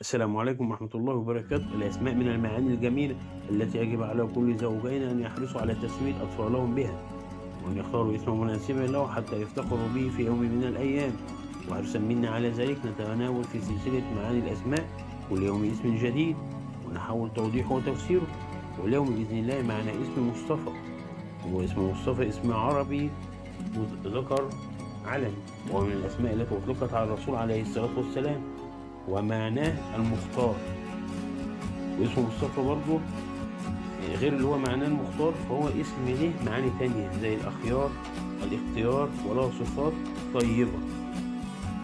السلام عليكم ورحمة الله وبركاته. الأسماء من المعاني الجميلة التي يجب على كل زوجين أن يحرصوا على تسمية أطفالهم بها، وأن يختاروا اسما مناسبا له حتى يفتخروا به في يوم من الأيام. وحرصا منا على ذلك نتناول في سلسلة معاني الأسماء كل يوم اسم جديد، ونحاول توضيحه وتفسيره. واليوم بإذن الله معنا اسم مصطفى. هو اسم مصطفى اسم عربي ذكر علم، وهو من الأسماء التي أطلقت على الرسول عليه الصلاة والسلام، ومعناه المختار. واسم مصطفى برضه غير اللي هو معناه المختار، فهو اسم ليه معاني تانية زي الأخيار، الاختيار، وله صفات طيبة.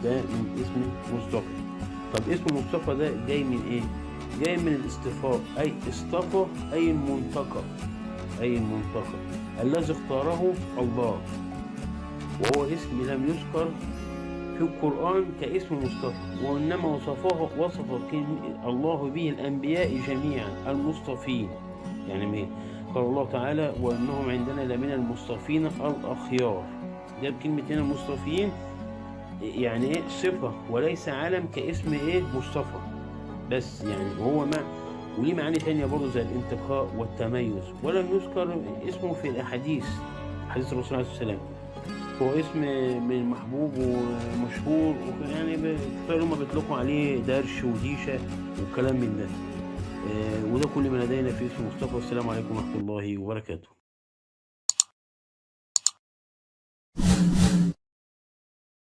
ده من اسم مصطفى. طب اسم مصطفى ده جاي من ايه؟ جاي من الاصطفاء، أي اصطفى، أي المنتقى، أي المنتقى الذي اختاره الله، وهو اسم لم يذكر في القرآن كاسم مصطفى، وإنما وصف الله به الأنبياء جميعا المصطفين. يعني مين؟ قال الله تعالى: وإنهم عندنا لمن المصطفين الأخيار. جاب كلمة هنا المصطفين، يعني إيه؟ صفة وليس علم كاسم إيه؟ مصطفى. بس يعني هو ما وليه معاني تانية برضه زي الانتقاء والتميز، ولم يذكر اسمه في الأحاديث، حديث الرسول عليه السلام. هو اسم من محبوب ومشهور، يعني كفايه هما بيطلقوا عليه درش وديشه والكلام من ده. وده كل ما لدينا في اسم مصطفى. والسلام عليكم ورحمه الله وبركاته.